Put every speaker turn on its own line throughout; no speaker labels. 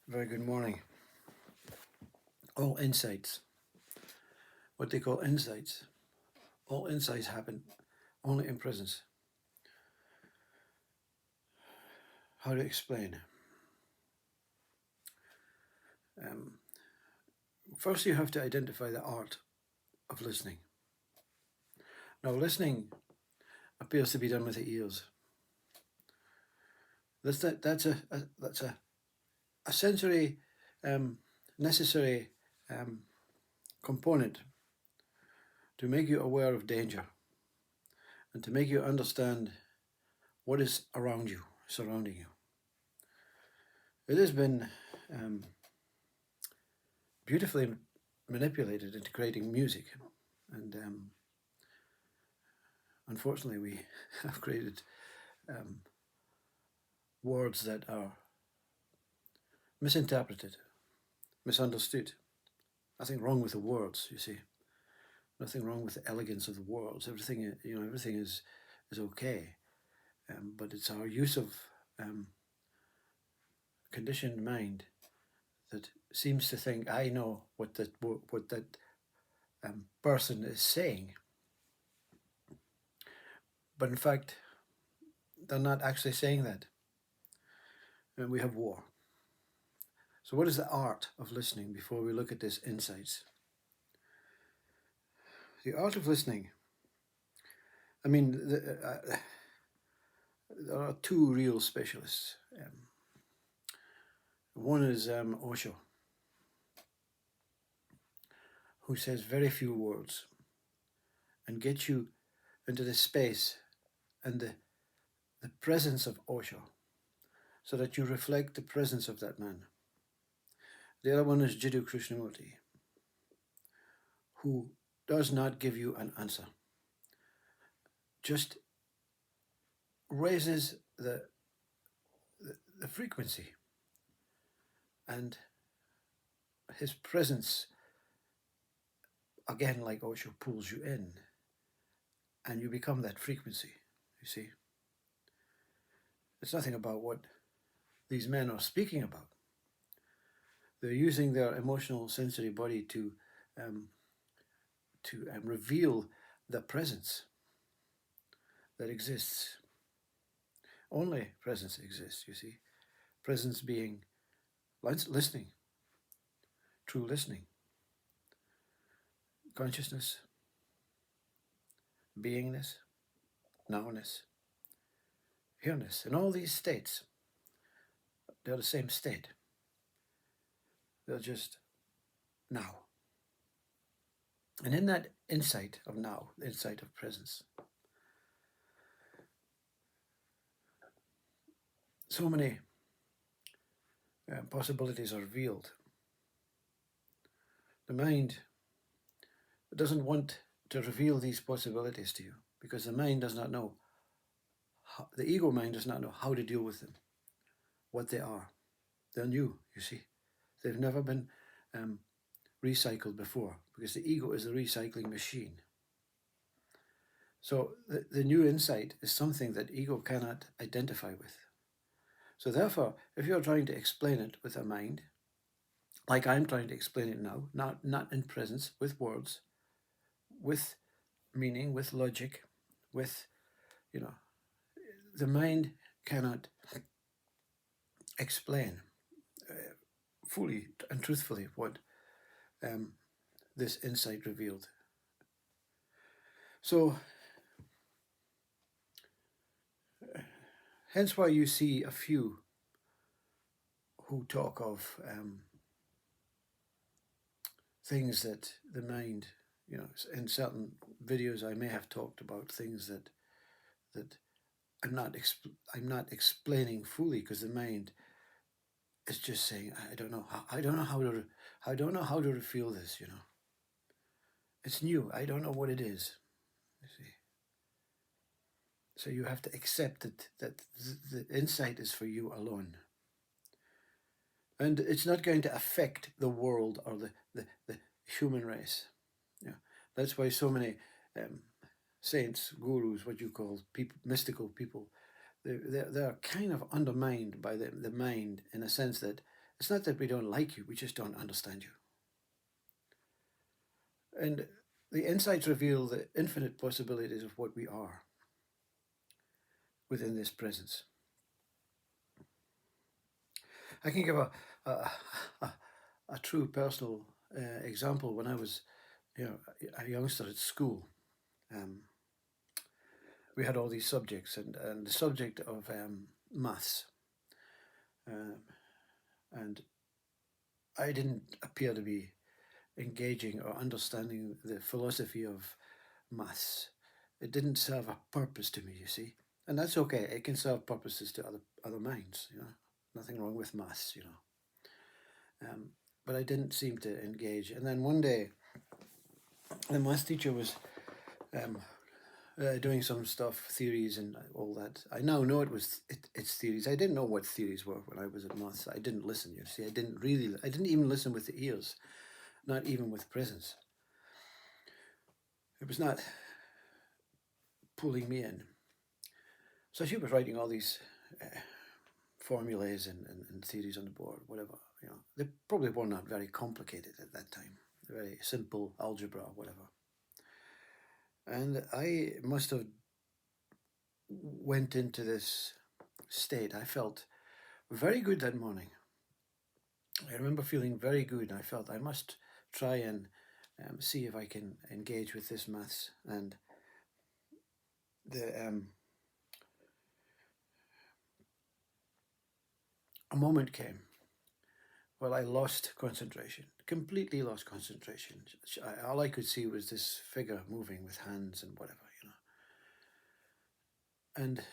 Very good morning. All insights, what they call insights, all insights happen only in presence. How to explain? Um, First, you have to identify the art of listening. Now, listening appears to be done with the ears. That's a sensory necessary component to make you aware of danger and to make you understand what is around you, surrounding you. It has been beautifully manipulated into creating music, and unfortunately, we have created words that are misinterpreted, misunderstood. Nothing wrong with the words, you see. Nothing wrong with the elegance of the words. Everything, everything is okay. But it's our use of conditioned mind that seems to think I know what that person is saying, but in fact, they're not actually saying that. And we have war. So, what is the art of listening? Before we look at this insights, the art of listening. I mean, there are two real specialists. One is Osho, who says very few words and gets you into the space and the presence of Osho so that you reflect the presence of that man. The other one is Jiddu Krishnamurti, who does not give you an answer, just raises the frequency, and his presence, again like Osho, pulls you in and you become that frequency, you see. It's nothing about what these men are speaking about. They're using their emotional sensory body to reveal the presence that exists. Only presence exists, you see. Presence being listening, true listening, consciousness, beingness, nowness, here-ness. In all these states, they're the same state. They're just now. And in that insight of now, the insight of presence, so many possibilities are revealed. The mind doesn't want to reveal these possibilities to you because the mind does not know, the ego mind does not know how to deal with them, what they are. They're new, you see. They've never been recycled before because the ego is a recycling machine. So the new insight is something that ego cannot identify with. So therefore, if you're trying to explain it with a mind, like I'm trying to explain it now, not in presence, with words, with meaning, with logic, with, the mind cannot explain fully and truthfully what this insight revealed. So, hence why you see a few who talk of things that the mind, in certain videos I may have talked about things that I'm not explaining fully because the mind is just saying I don't know how to feel this. It's new. I don't know what it is. You see. So you have to accept that the insight is for you alone. And it's not going to affect the world or the human race. That's why so many saints, gurus, what you call people, mystical people, they're kind of undermined by the mind in a sense that It's not that we don't like you, we just don't understand you. And the insights reveal the infinite possibilities of what we are within this presence. I can give a, a true personal example. When I was, a youngster at school, um, we had all these subjects, and the subject of maths, um, and I didn't appear to be engaging or understanding the philosophy of maths. It didn't serve a purpose to me, you see, and that's okay. It can serve purposes to other minds, Nothing wrong with maths, but I didn't seem to engage. And then one day, the maths teacher was um, doing some stuff, theories and all that. I now know it's theories. I didn't know what theories were when I was at maths. I didn't listen. You see, I didn't even listen with the ears, not even with presence. It was not pulling me in. So she was writing all these formulas and theories on the board, whatever. They probably were not very complicated at that time. Very simple algebra, whatever. And I must have went into this state. I felt very good that morning. I remember feeling very good. I felt I must try and see if I can engage with this maths. And a moment came where I lost concentration, completely lost concentration. All I could see was this figure moving with hands and whatever, And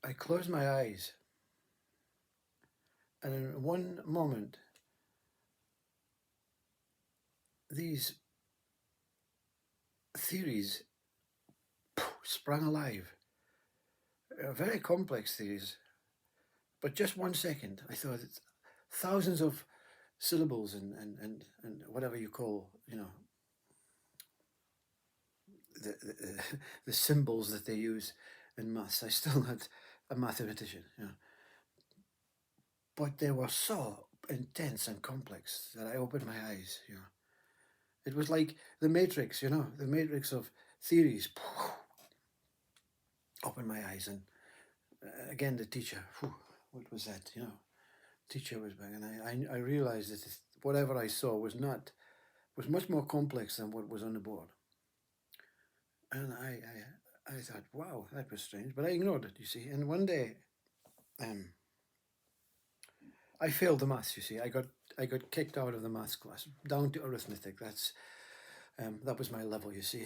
I closed my eyes, and in one moment, these theories sprang alive. Very complex theories, but just 1 second, I thought it's thousands of syllables and whatever you call, the symbols that they use in maths. I still not a mathematician, but they were so intense and complex that I opened my eyes. It was like the Matrix, the Matrix of theories. Opened my eyes, and again the teacher. What was that? Teacher was back, and I realized that whatever I saw was much more complex than what was on the board. And I thought, wow, that was strange, but I ignored it, you see. And one day, I failed the maths. You see, I got kicked out of the maths class, down to arithmetic. That was my level. You see,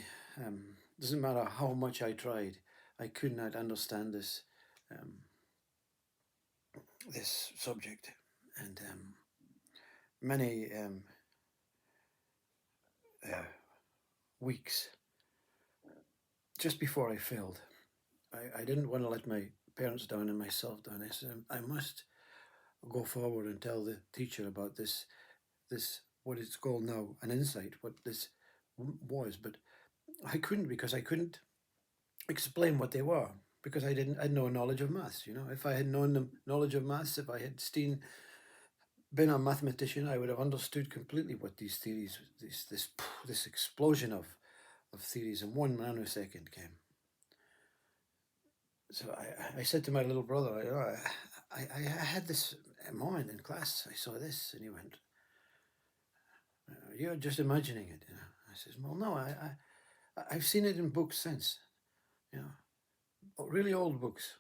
doesn't matter how much I tried, I could not understand this this subject, and many weeks just before I failed, I didn't want to let my parents down and myself down. I said, I must go forward and tell the teacher about this what it's called now an insight, what this was. But I couldn't, because I couldn't explain what they were, because I had no knowledge of maths. If I had known the knowledge of maths, if I had been a mathematician, I would have understood completely what these theories, this explosion of theories in 1 nanosecond came. So I said to my little brother, I had this moment in class. I saw this, and he went, "You're just imagining it." I says, "Well, no, I've seen it in books since, really old books.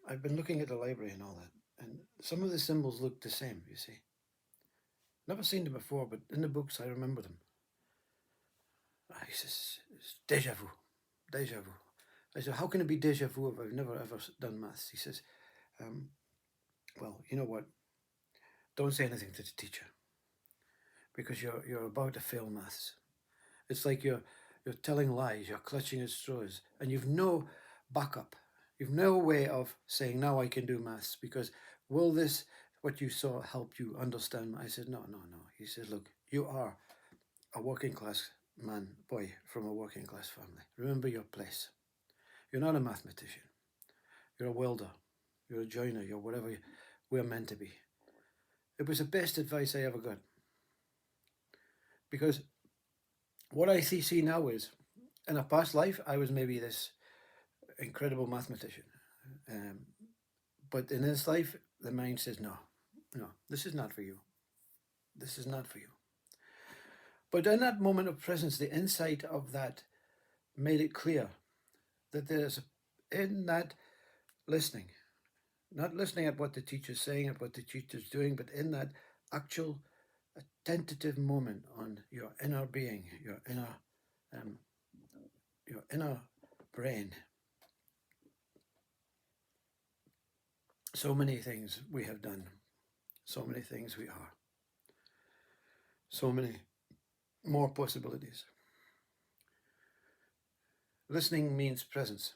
I've been looking at the library and all that, and some of the symbols look the same. You see, never seen them before, but in the books I remember them." He says, "It's deja vu, deja vu." I said, "How can it be deja vu if I've never ever done maths?" He says, "Well, you know what? Don't say anything to the teacher, because you're about to fail maths. It's like you're telling lies, you're clutching at straws, and you've no backup. You've no way of saying, now I can do maths, because will this, what you saw, help you understand?" I said, no. He says, "Look, you are a working class boy from a working class family. Remember your place. You're not a mathematician. You're a welder. You're a joiner. You're whatever we're meant to be. It was the best advice I ever got. Because what I see now is, in a past life, I was maybe this incredible mathematician. Um, but in this life, the mind says, no, no, this is not for you. This is not for you. But in that moment of presence, the insight of that made it clear that there's, in that listening, not listening at what the teacher's saying, at what the teacher's doing, but in that actual attentive moment on your inner being, um, your inner brain. So many things we have done, so many things we are, so many more possibilities. Listening means presence.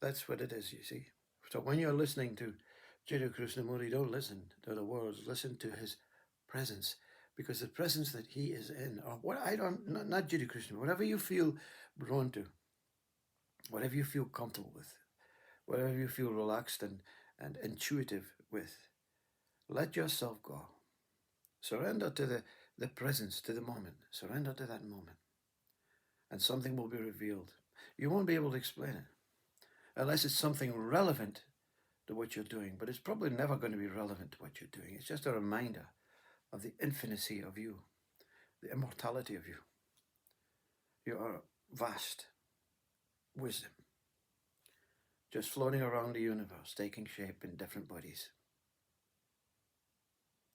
That's what it is, you see. So when you're listening to Jiddu Krishnamurti, don't listen to the words, listen to his presence, because the presence that he is in, or what I don't, not Jiddu Krishnamurti, whatever you feel drawn to, whatever you feel comfortable with, whatever you feel relaxed and intuitive with, let yourself go. Surrender to the presence, to the moment. Surrender to that moment. And something will be revealed. You won't be able to explain it unless it's something relevant to what you're doing. But it's probably never going to be relevant to what you're doing. It's just a reminder of the infinity of you, the immortality of you. You are vast wisdom, just floating around the universe, taking shape in different bodies.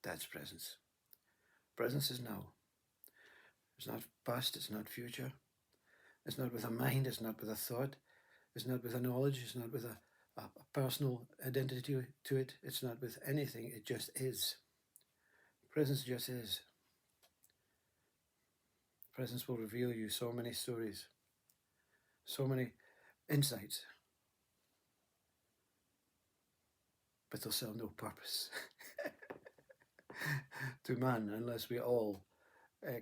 That's presence. Presence is now. It's not past, it's not future. It's not with a mind, it's not with a thought, it's not with a knowledge, it's not with a personal identity to it, it's not with anything, it just is. Presence just is. Presence will reveal you so many stories, so many insights, but they'll serve no purpose to man unless we all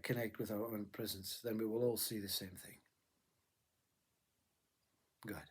connect with our own presence. Then we will all see the same thing. God.